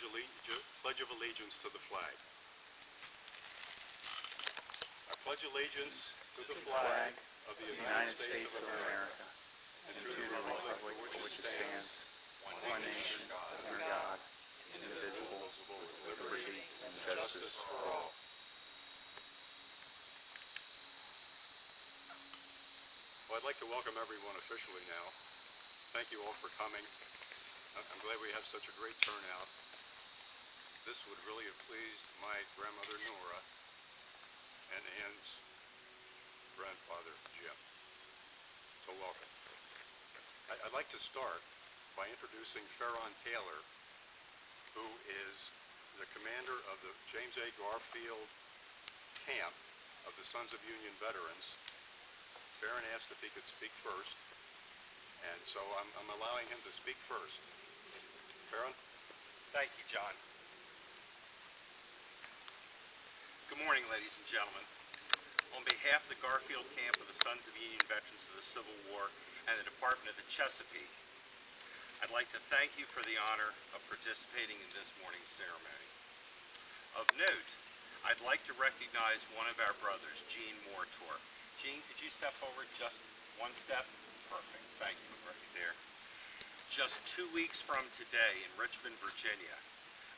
Pledge of Allegiance to the flag. I pledge allegiance to the flag of the United States of America and to the republic for which it stands, one nation, under God, indivisible, with liberty and justice for all. Well, I'd like to welcome everyone officially now. Thank you all for coming. I'm glad we have such a great turnout. This would really have pleased my grandmother Nora and Ann's grandfather Jim. So welcome. I'd like to start by introducing Farron Taylor, who is the commander of the James A. Garfield Camp of the Sons of Union Veterans. Farron asked if he could speak first, and so I'm allowing him to speak first. Farron? Thank you, John. Good morning, ladies and gentlemen. On behalf of the Garfield Camp of the Sons of Union Veterans of the Civil War and the Department of the Chesapeake, I'd like to thank you for the honor of participating in this morning's ceremony. Of note, I'd like to recognize one of our brothers, Gene Mortor. Gene, could you step forward just one step? Perfect. Thank you, right there. Just 2 weeks from today in Richmond, Virginia,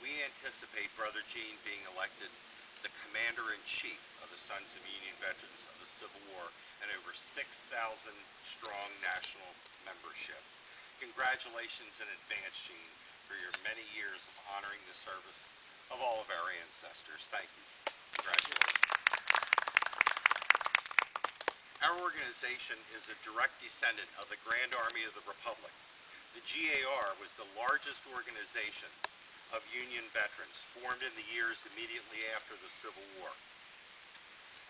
we anticipate Brother Gene being elected the Commander-in-Chief of the Sons of Union Veterans of the Civil War and over 6,000 strong national membership. Congratulations in advance, Gene, for your many years of honoring the service of all of our ancestors. Thank you. Congratulations. Our organization is a direct descendant of the Grand Army of the Republic. The GAR was the largest organization of Union veterans formed in the years immediately after the Civil War.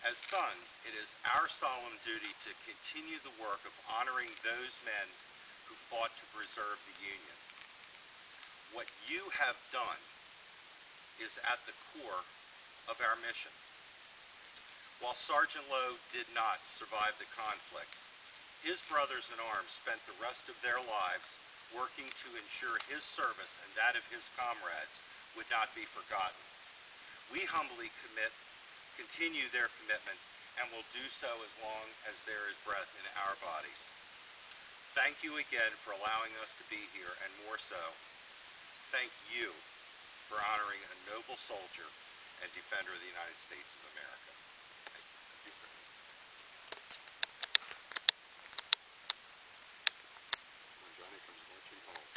As sons, it is our solemn duty to continue the work of honoring those men who fought to preserve the Union. What you have done is at the core of our mission. While Sergeant Lowe did not survive the conflict, his brothers in arms spent the rest of their lives working to ensure his service and that of his comrades would not be forgotten. We humbly continue their commitment and will do so as long as there is breath in our bodies. Thank you again for allowing us to be here, and more so, thank you for honoring a noble soldier and defender of the United States of America. Thank you. When Johnny comes marching home.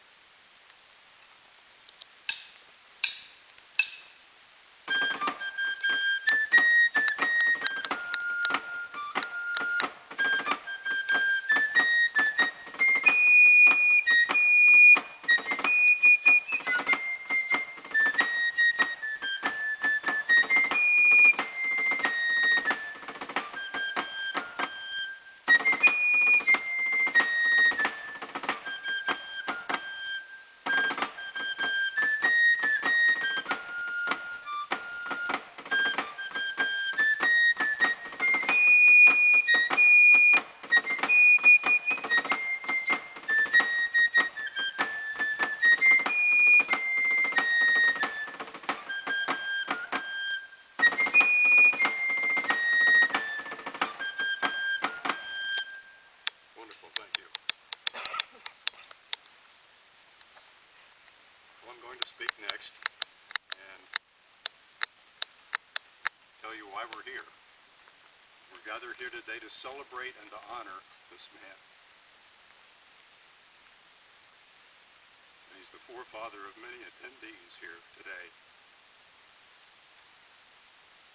I'm going to speak next and tell you why we're here. We're gathered here today to celebrate and to honor this man. And he's the forefather of many attendees here today.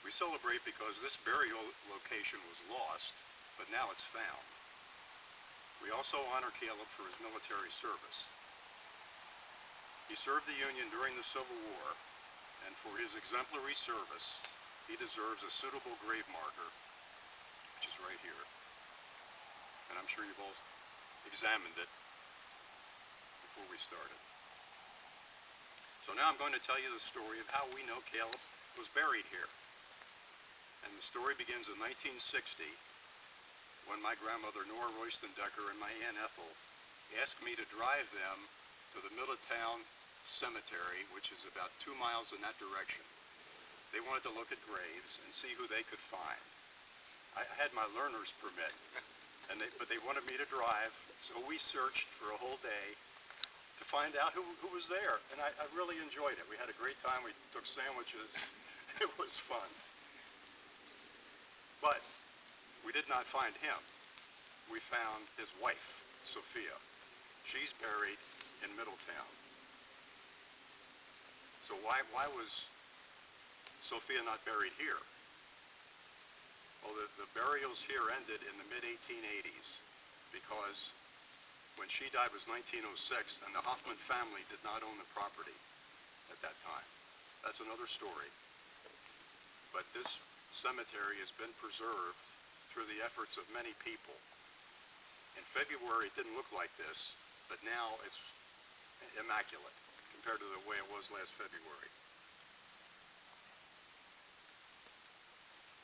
We celebrate because this burial location was lost, but now it's found. We also honor Caleb for his military service. He served the Union during the Civil War, and for his exemplary service, he deserves a suitable grave marker, which is right here. And I'm sure you've all examined it before we started. So now I'm going to tell you the story of how we know Caleb was buried here. And the story begins in 1960, when my grandmother Nora Royston Decker and my Aunt Ethel asked me to drive them to the Middletown Cemetery, which is about 2 miles in that direction. They wanted to look at graves and see who they could find. I had my learner's permit, but they wanted me to drive, so we searched for a whole day to find out who was there, and I really enjoyed it. We had a great time. We took sandwiches. It was fun. But we did not find him. We found his wife, Sophia. She's buried in Middletown. So why was Sophia not buried here? Well, the burials here ended in the mid-1880s because when she died was 1906, and the Hoffman family did not own the property at that time. That's another story. But this cemetery has been preserved through the efforts of many people. In February, it didn't look like this, but now it's immaculate compared to the way it was last February.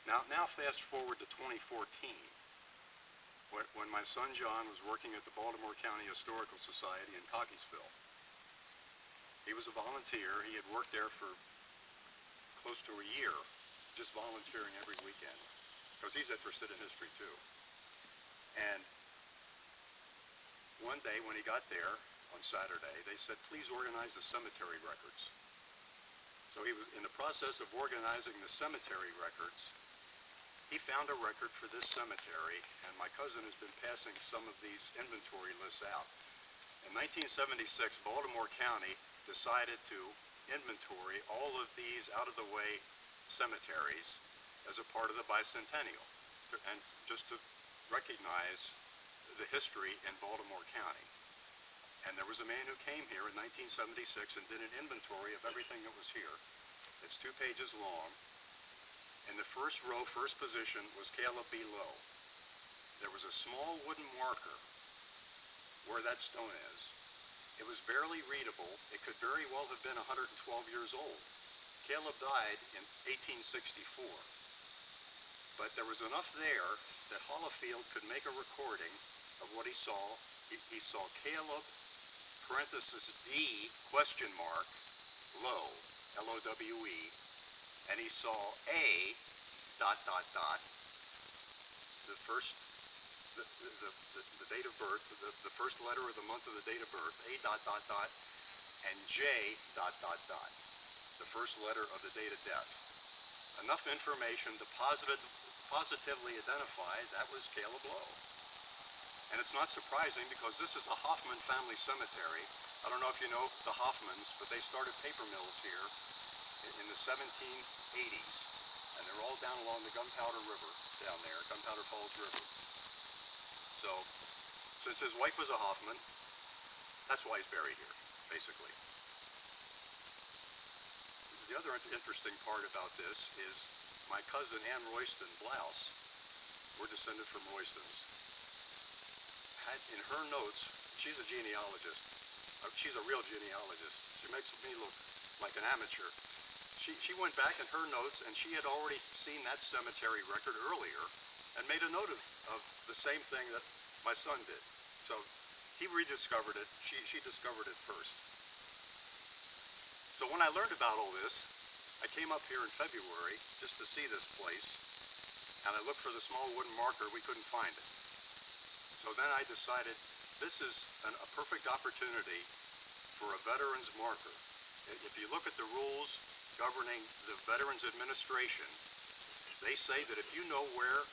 Now fast forward to 2014. When my son John was working at the Baltimore County Historical Society in Cockeysville. He was a volunteer. He had worked there for close to a year, just volunteering every weekend, because he's interested in history too. And one day when he got there on Saturday, they said, please organize the cemetery records. So he was in the process of organizing the cemetery records. He found a record for this cemetery, and my cousin has been passing some of these inventory lists out. In 1976, Baltimore County decided to inventory all of these out-of-the-way cemeteries as a part of the bicentennial, and just to recognize the history in Baltimore County. And there was a man who came here in 1976 and did an inventory of everything that was here. It's 2 pages long. In the first row, first position, was Caleb B. Lowe. There was a small wooden marker where that stone is. It was barely readable. It could very well have been 112 years old. Caleb died in 1864. But there was enough there that Hollifield could make a recording of what he saw. He saw Caleb, parenthesis D, question mark, Lowe, L-O-W-E, and he saw A, dot, dot, dot, the first, the date of birth, the first letter of the month of the date of birth, A, dot, dot, dot, and J, dot, dot, dot, the first letter of the date of death. Enough information to positively identify that was Caleb Lowe. And it's not surprising because this is the Hoffman family cemetery. I don't know if you know the Hoffmans, but they started paper mills here in the 1780s, and they're all down along the Gunpowder River down there, Gunpowder Falls River. So, since his wife was a Hoffman, that's why he's buried here, basically. The other interesting part about this is my cousin Ann Royston Blouse, we're descended from Roystons, had in her notes, she's a genealogist, she's a real genealogist, she makes me look like an amateur. She went back in her notes, and she had already seen that cemetery record earlier and made a note of the same thing that my son did. So he rediscovered it. She discovered it first. So when I learned about all this, I came up here in February just to see this place, and I looked for the small wooden marker. We couldn't find it. So then I decided this is a perfect opportunity for a veteran's marker. If you look at the rules governing the Veterans Administration, they say that if you know where,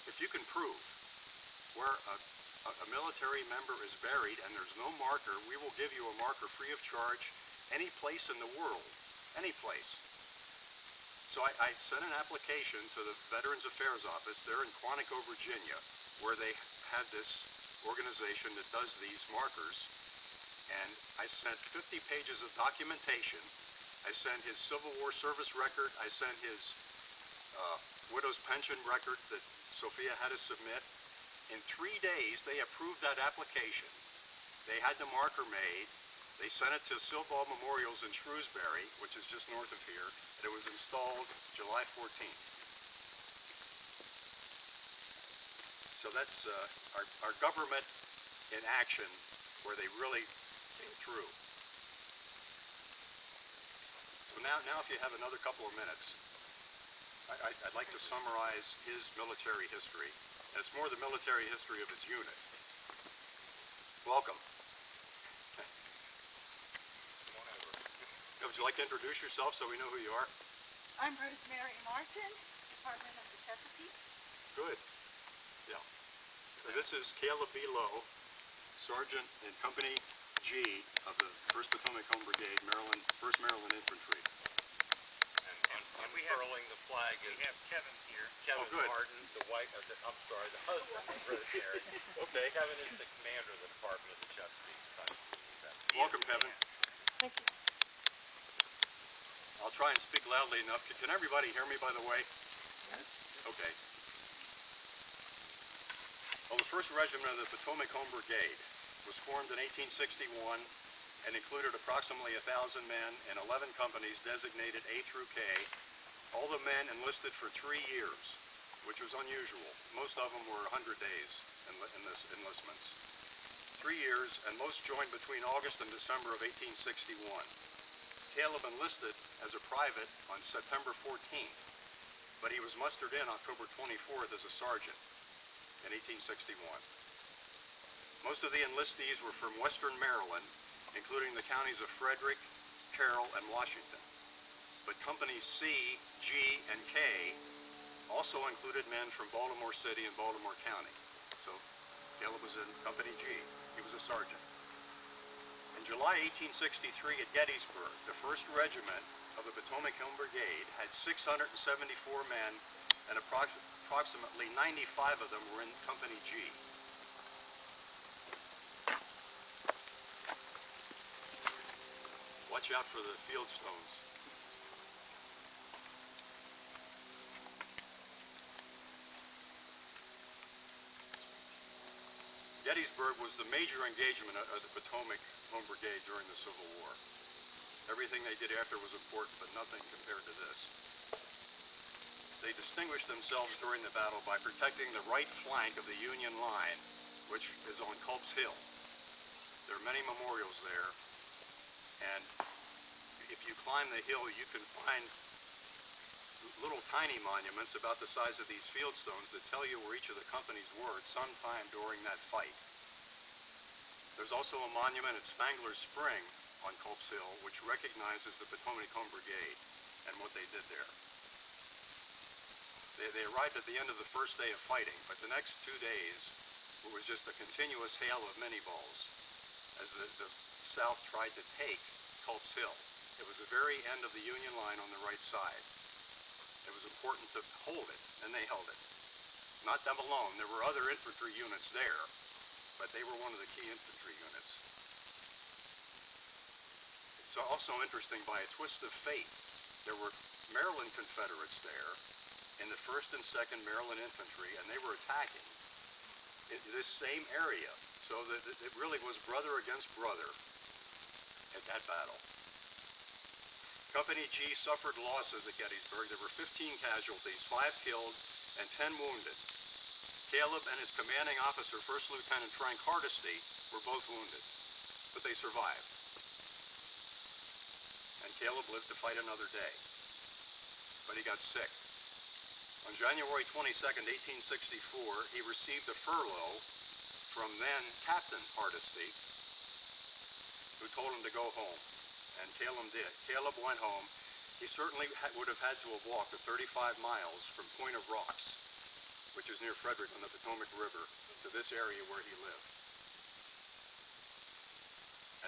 if you can prove where a military member is buried and there's no marker, we will give you a marker free of charge any place in the world, any place. So I sent an application to the Veterans Affairs Office there in Quantico, Virginia, where they had this organization that does these markers, and I sent 50 pages of documentation. I sent his Civil War service record. I sent his widow's pension record that Sophia had to submit. In 3 days, they approved that application. They had the marker made. They sent it to Silball Memorials in Shrewsbury, which is just north of here, and it was installed July 14th. So that's our government in action, where they really came through. So now if you have another couple of minutes, I'd like to summarize his military history. And it's more the military history of his unit. Welcome. Would you like to introduce yourself so we know who you are? I'm Rosemary Martin, Department of the Chesapeake. Good. Yeah. So this is Caleb B. Lowe, Sergeant in Company G of the 1st Potomac Home Brigade, Maryland, 1st Maryland Infantry. And unfurling the flag is... We have Kevin here. Kevin good. Martin, the husband of Rosemary. Okay. Kevin is the commander of the Department of the Chesapeake. Welcome, Kevin. Thank you. I'll try and speak loudly enough. Can everybody hear me, by the way? Okay. Well, the 1st Regiment of the Potomac Home Brigade was formed in 1861 and included approximately 1,000 men and 11 companies designated A through K. All the men enlisted for 3 years, which was unusual. Most of them were 100 days in this enlistments. 3 years, and most joined between August and December of 1861. Caleb enlisted as a private on September 14th, but he was mustered in October 24th as a sergeant in 1861. Most of the enlistees were from western Maryland, including the counties of Frederick, Carroll, and Washington. But Companies C, G, and K also included men from Baltimore City and Baltimore County. So Caleb was in Company G. He was a sergeant. In July 1863 at Gettysburg, the 1st Regiment of the Potomac Home Brigade had 674 men, and approximately 95 of them were in Company G. Watch out for the field stones. Gettysburg was the major engagement of the Potomac Home Brigade during the Civil War. Everything they did after was important, but nothing compared to this. They distinguished themselves during the battle by protecting the right flank of the Union line, which is on Culp's Hill. There are many memorials there, and if you climb the hill, you can find little tiny monuments about the size of these field stones that tell you where each of the companies were at some time during that fight. There's also a monument at Spangler's Spring on Culp's Hill, which recognizes the Potomac Home Brigade and what they did there. They arrived at the end of the first day of fighting, but the next 2 days it was just a continuous hail of mini balls as the South tried to take Culp's Hill. It was the very end of the Union line on the right side. It was important to hold it, and they held it. Not them alone. There were other infantry units there, but they were one of the key infantry units. It's also interesting, by a twist of fate, there were Maryland Confederates there in the 1st and 2nd Maryland Infantry, and they were attacking this same area. So that it really was brother against brother at that battle. Company G suffered losses at Gettysburg. There were 15 casualties, 5 killed, and 10 wounded. Caleb and his commanding officer, 1st Lieutenant Frank Hardesty, were both wounded, but they survived. And Caleb lived to fight another day, but he got sick. On January 22nd, 1864, he received a furlough from then Captain Hardesty, who told him to go home. And Caleb did. Caleb went home. He certainly would have had to have walked the 35 miles from Point of Rocks, which is near Frederick on the Potomac River, to this area where he lived.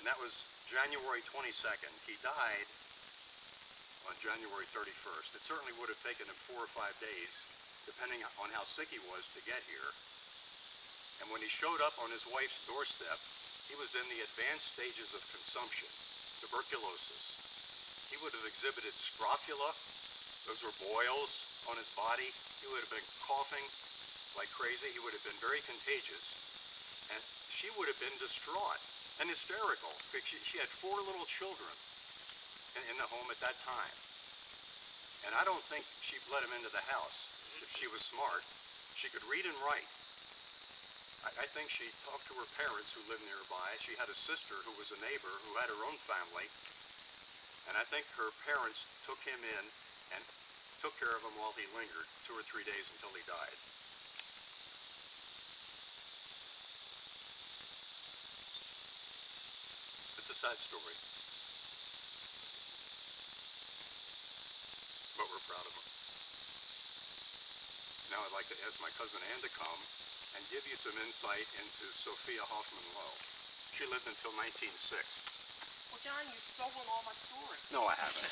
And that was January 22nd. He died on January 31st. It certainly would have taken him 4 or 5 days, depending on how sick he was, to get here. And when he showed up on his wife's doorstep, he was in the advanced stages of consumption. Tuberculosis. He would have exhibited scrofula. Those were boils on his body. He would have been coughing like crazy. He would have been very contagious. And she would have been distraught and hysterical. She had 4 little children in the home at that time. And I don't think she'd let him into the house if she was smart. She could read and write. I think she talked to her parents who lived nearby. She had a sister who was a neighbor who had her own family. And I think her parents took him in and took care of him while he lingered 2 or 3 days until he died. It's a sad story, but we're proud of him. Now I'd like to ask my cousin Ann to come and give you some insight into Sophia Hoffman Lowe. She lived until 1906. Well, John, you've stolen all my stories. No, I haven't.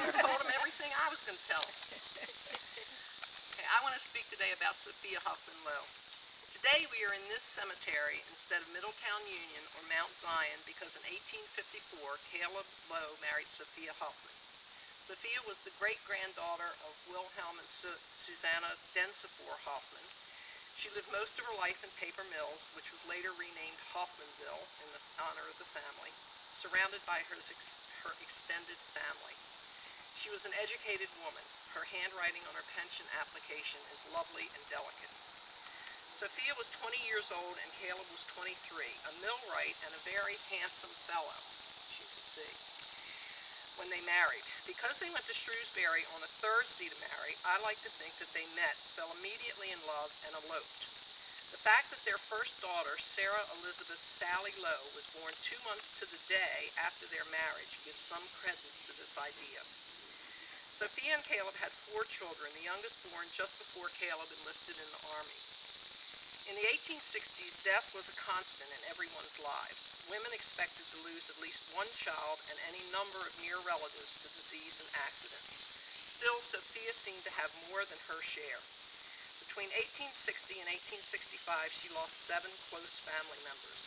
You told him everything I was going to tell him. Okay, I want to speak today about Sophia Hoffman Lowe. Today we are in this cemetery instead of Middletown Union or Mount Zion because in 1854 Caleb Lowe married Sophia Hoffman. Sophia was the great-granddaughter of Wilhelm and Susanna Densefor Hoffman. She lived most of her life in Paper Mills, which was later renamed Hoffmanville in the honor of the family, surrounded by her extended family. She was an educated woman. Her handwriting on her pension application is lovely and delicate. Sophia was 20 years old and Caleb was 23, a millwright and a very handsome fellow, as you can see, when they married. Because they went to Shrewsbury on a Thursday to marry, I like to think that they met, fell immediately in love, and eloped. The fact that their first daughter, Sarah Elizabeth Sally Lowe, was born 2 months to the day after their marriage gives some credence to this idea. Sophia and Caleb had 4 children, the youngest born just before Caleb enlisted in the Army. In the 1860s, death was a constant in everyone's lives. Women expected to lose at least 1 child and any number of near relatives to disease and accident. Still, Sophia seemed to have more than her share. Between 1860 and 1865, she lost 7 close family members.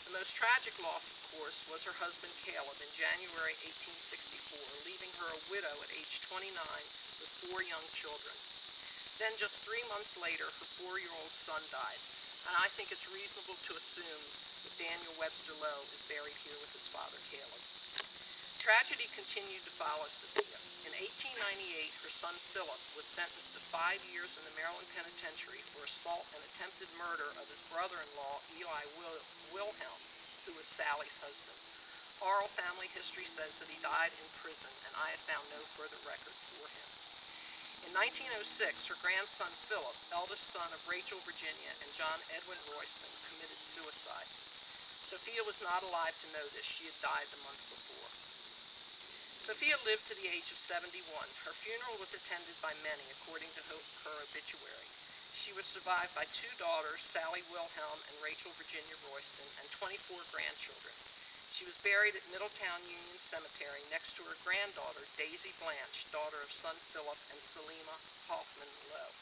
The most tragic loss, of course, was her husband Caleb in January 1864, leaving her a widow at age 29 with 4 young children. Then just 3 months later, her 4-year-old son died, and I think it's reasonable to assume that Daniel Webster Lowe is buried here with his father, Caleb. Tragedy continued to follow Sophia. In 1898, her son Philip was sentenced to 5 years in the Maryland Penitentiary for assault and attempted murder of his brother-in-law, Eli Wilhelm, who was Sally's husband. Oral family history says that he died in prison, and I have found no further record for him. In 1906, her grandson Philip, eldest son of Rachel Virginia and John Edwin Royston, committed suicide. Sophia was not alive to know this. She had died the month before. Sophia lived to the age of 71. Her funeral was attended by many, according to her obituary. She was survived by 2 daughters, Sally Wilhelm and Rachel Virginia Royston, and 24 grandchildren. She was buried at Middletown Union Cemetery next to her granddaughter, Daisy Blanche, daughter of son Philip and Selima Hoffman Lowe.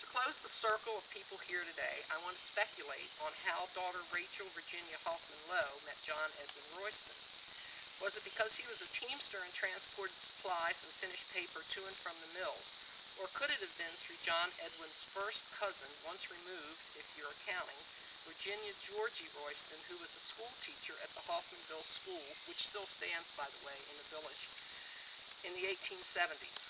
To close the circle of people here today, I want to speculate on how daughter Rachel Virginia Hoffman Lowe met John Edwin Royston. Was it because he was a teamster and transported supplies and finished paper to and from the mills? Or could it have been through John Edwin's first cousin, once removed, if you're accounting, Virginia Georgie Royston, who was a school teacher at the Hoffmanville School, which still stands, by the way, in the village, in the 1870s.